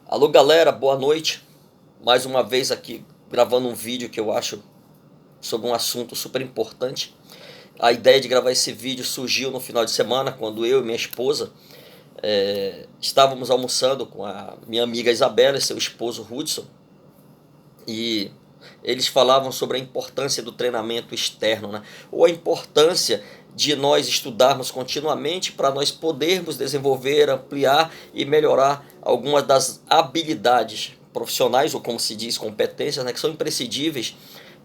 Alô galera, boa noite. Mais uma vez aqui gravando um vídeo que eu acho sobre um assunto super importante. A ideia de gravar esse vídeo surgiu no final de semana, quando eu e minha esposa estávamos almoçando com a minha amiga Isabela e seu esposo Hudson, e eles falavam sobre a importância do treinamento externo, né? Ou a importância de nós estudarmos continuamente para nós podermos desenvolver, ampliar e melhorar algumas das habilidades profissionais, ou como se diz, competências, né, que são imprescindíveis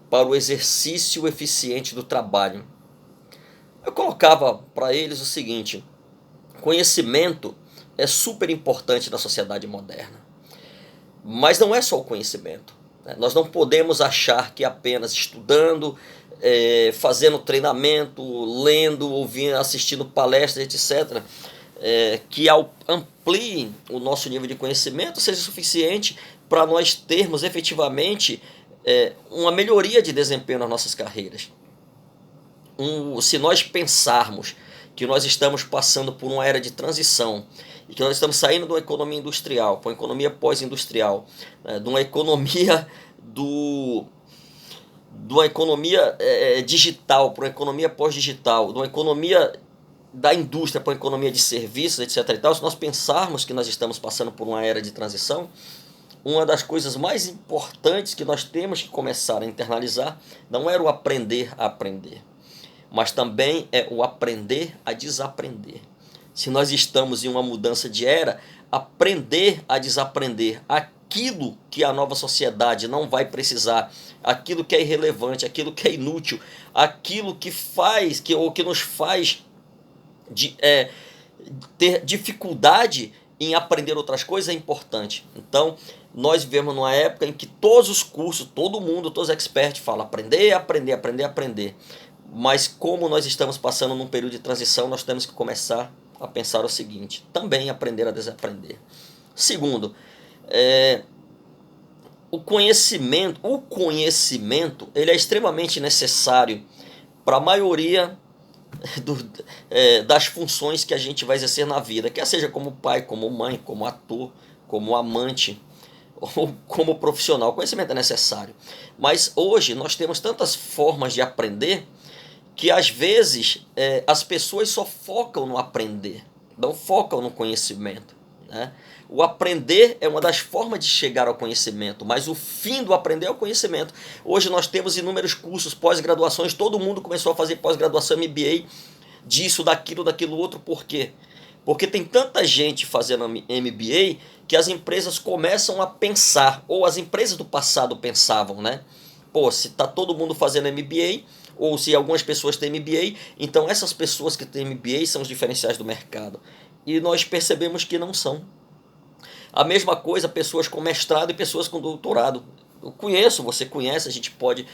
para o exercício eficiente do trabalho. Eu colocava para eles o seguinte: conhecimento é super importante na sociedade moderna. Mas não é só o conhecimento, né? Nós não podemos achar que apenas estudando, fazendo treinamento, lendo, ouvindo, assistindo palestras, etc., que ampliem o nosso nível de conhecimento seja suficiente para nós termos efetivamente uma melhoria de desempenho nas nossas carreiras. Se nós pensarmos que nós estamos passando por uma era de transição e que nós estamos saindo de uma economia industrial para uma economia pós-industrial, né, de uma economia de uma economia digital para uma economia pós-digital, de uma economia da indústria para uma economia de serviços, etc. e tal, se nós pensarmos que nós estamos passando por uma era de transição, uma das coisas mais importantes que nós temos que começar a internalizar não era o aprender a aprender, mas também é o aprender a desaprender. Se nós estamos em uma mudança de era, aprender a desaprender aquilo que a nova sociedade não vai precisar, aquilo que é irrelevante, aquilo que é inútil, aquilo que faz, ou que nos faz ter dificuldade em aprender outras coisas é importante. Então, nós vivemos numa época em que todos os cursos, todo mundo, todos os experts falam aprender, aprender, aprender, aprender. Mas como nós estamos passando num período de transição, nós temos que começar a pensar o seguinte: também aprender a desaprender. Segundo, o conhecimento ele é extremamente necessário para a maioria do, das funções que a gente vai exercer na vida, quer seja como pai, como mãe, como ator, como amante ou como profissional. O conhecimento é necessário. Mas hoje nós temos tantas formas de aprender que às vezes as pessoas só focam no aprender, não focam no conhecimento, né? O aprender é uma das formas de chegar ao conhecimento, mas o fim do aprender é o conhecimento. Hoje nós temos inúmeros cursos, pós-graduações, todo mundo começou a fazer pós-graduação, MBA, disso, daquilo, daquilo outro. Por quê? Porque tem tanta gente fazendo MBA que as empresas começam a pensar, ou as empresas do passado pensavam, né? Pô, se tá todo mundo fazendo MBA, ou se algumas pessoas têm MBA, então essas pessoas que têm MBA são os diferenciais do mercado. E nós percebemos que não são. A mesma coisa, pessoas com mestrado e pessoas com doutorado. Eu conheço, você conhece, a gente pode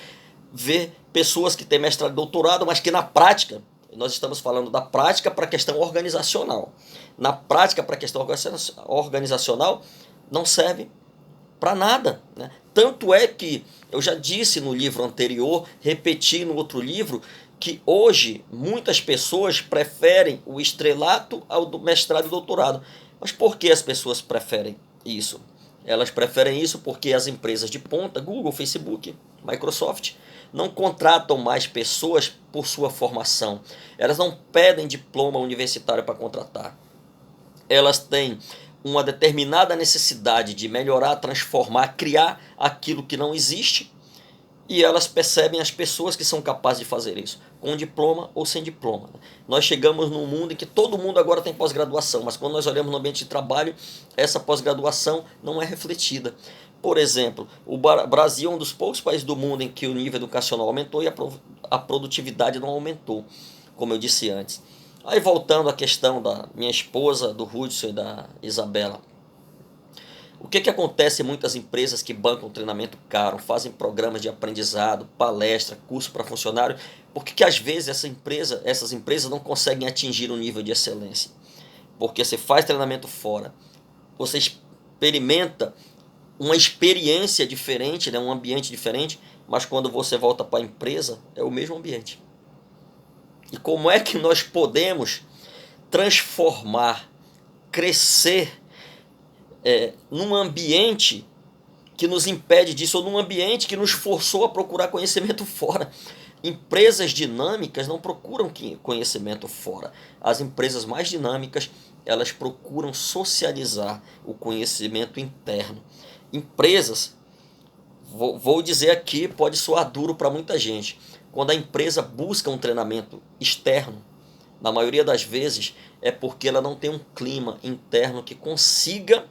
ver pessoas que têm mestrado e doutorado, mas que na prática, nós estamos falando da prática para a questão organizacional. Na prática, para a questão organizacional, não serve para nada, né? Tanto é que eu já disse no livro anterior, repeti no outro livro, que hoje muitas pessoas preferem o estrelato ao do mestrado e doutorado. Mas por que as pessoas preferem isso? Elas preferem isso porque as empresas de ponta, Google, Facebook, Microsoft, não contratam mais pessoas por sua formação. Elas não pedem diploma universitário para contratar. Elas têm uma determinada necessidade de melhorar, transformar, criar aquilo que não existe, e elas percebem as pessoas que são capazes de fazer isso, com diploma ou sem diploma. Nós chegamos num mundo em que todo mundo agora tem pós-graduação, mas quando nós olhamos no ambiente de trabalho, essa pós-graduação não é refletida. Por exemplo, o Brasil é um dos poucos países do mundo em que o nível educacional aumentou e a produtividade não aumentou, como eu disse antes. Aí voltando à questão da minha esposa, do Hudson e da Isabela. O que acontece em muitas empresas que bancam treinamento caro, fazem programas de aprendizado, palestra, curso para funcionário? Por que às vezes essas empresas não conseguem atingir um nível de excelência? Porque você faz treinamento fora, você experimenta uma experiência diferente, né, um ambiente diferente, mas quando você volta para a empresa, é o mesmo ambiente. E como é que nós podemos transformar, crescer num ambiente que nos impede disso, ou num ambiente que nos forçou a procurar conhecimento fora. Empresas dinâmicas não procuram conhecimento fora. As empresas mais dinâmicas, elas procuram socializar o conhecimento interno. Empresas, vou dizer aqui, pode soar duro para muita gente. Quando a empresa busca um treinamento externo, na maioria das vezes é porque ela não tem um clima interno que consiga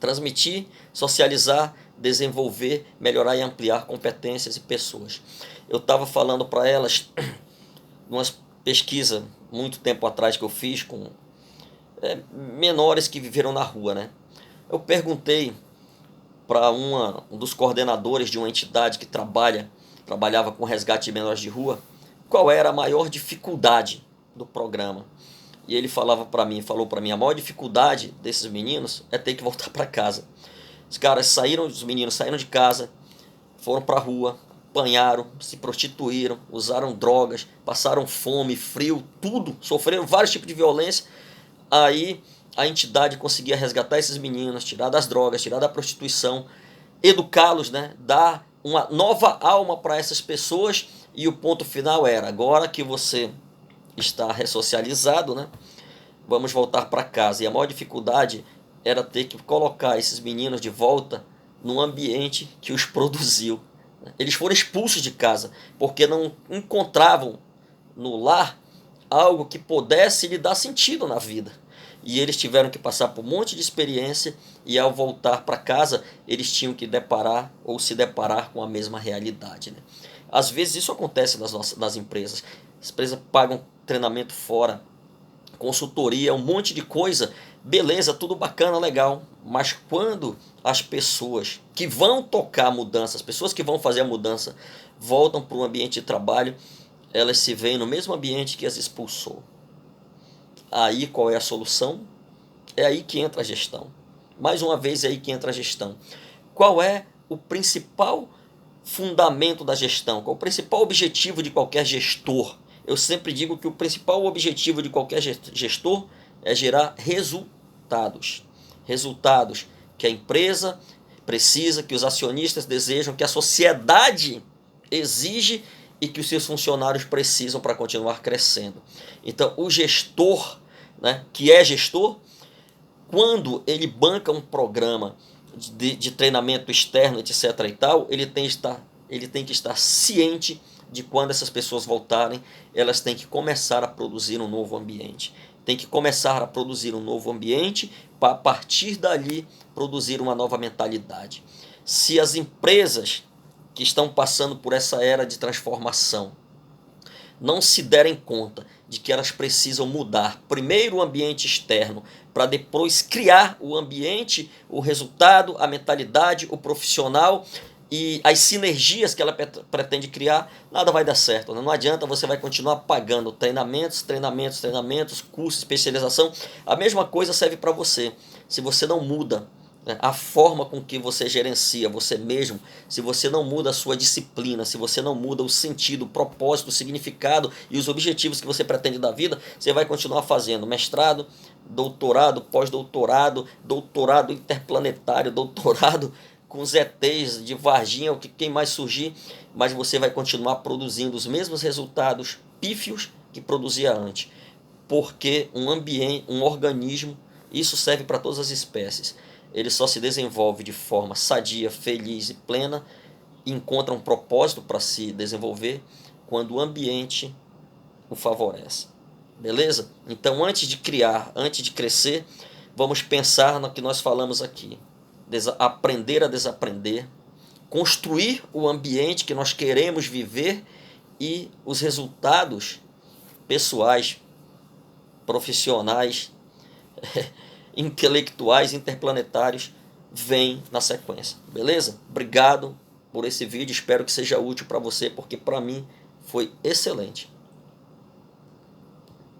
transmitir, socializar, desenvolver, melhorar e ampliar competências e pessoas. Eu estava falando para elas, numa pesquisa muito tempo atrás que eu fiz com menores que viveram na rua, né? Eu perguntei para um dos coordenadores de uma entidade que trabalhava com resgate de menores de rua, qual era a maior dificuldade do programa. E ele falou para mim, a maior dificuldade desses meninos é ter que voltar para casa. Os meninos saíram de casa, foram para a rua, apanharam, se prostituíram, usaram drogas, passaram fome, frio, tudo, sofreram vários tipos de violência. Aí a entidade conseguia resgatar esses meninos, tirar das drogas, tirar da prostituição, educá-los, né? Dar uma nova alma para essas pessoas, e o ponto final era: agora que você está ressocializado, né? Vamos voltar para casa. E a maior dificuldade era ter que colocar esses meninos de volta no ambiente que os produziu. Eles foram expulsos de casa porque não encontravam no lar algo que pudesse lhe dar sentido na vida. E eles tiveram que passar por um monte de experiência, e ao voltar para casa eles tinham que se deparar com a mesma realidade, né? Às vezes isso acontece nas empresas. As empresas pagam treinamento fora, consultoria, um monte de coisa, beleza, tudo bacana, legal, mas quando as pessoas que vão tocar a mudança, as pessoas que vão fazer a mudança, voltam para o ambiente de trabalho, elas se veem no mesmo ambiente que as expulsou. Aí qual é a solução? É aí que entra a gestão. Mais uma vez é aí que entra a gestão. Qual é o principal fundamento da gestão? Qual é o principal objetivo de qualquer gestor? Eu sempre digo que o principal objetivo de qualquer gestor é gerar resultados. Resultados que a empresa precisa, que os acionistas desejam, que a sociedade exige e que os seus funcionários precisam para continuar crescendo. Então, o gestor, né, que é gestor, quando ele banca um programa de treinamento externo, etc. e tal, ele tem que estar ciente de quando essas pessoas voltarem, elas têm que começar a produzir um novo ambiente. Tem que começar a produzir um novo ambiente para, a partir dali, produzir uma nova mentalidade. Se as empresas que estão passando por essa era de transformação não se derem conta de que elas precisam mudar primeiro o ambiente externo para depois criar o ambiente, o resultado, a mentalidade, o profissional e as sinergias que ela pretende criar, nada vai dar certo, né? Não adianta, você vai continuar pagando treinamentos, cursos, especialização. A mesma coisa serve para você. Se você não muda, né, a forma com que você gerencia você mesmo, se você não muda a sua disciplina, se você não muda o sentido, o propósito, o significado e os objetivos que você pretende da vida, você vai continuar fazendo mestrado, doutorado, pós-doutorado, doutorado interplanetário, doutorado com os ETs de Varginha, quem mais surgir, mas você vai continuar produzindo os mesmos resultados pífios que produzia antes, porque um ambiente, um organismo, isso serve para todas as espécies, ele só se desenvolve de forma sadia, feliz e plena, e encontra um propósito para se desenvolver quando o ambiente o favorece. Beleza? Então, antes de criar, antes de crescer, vamos pensar no que nós falamos aqui. Aprender a desaprender, construir o ambiente que nós queremos viver, e os resultados pessoais, profissionais, intelectuais, interplanetários vêm na sequência. Beleza? Obrigado por esse vídeo, espero que seja útil para você, porque para mim foi excelente.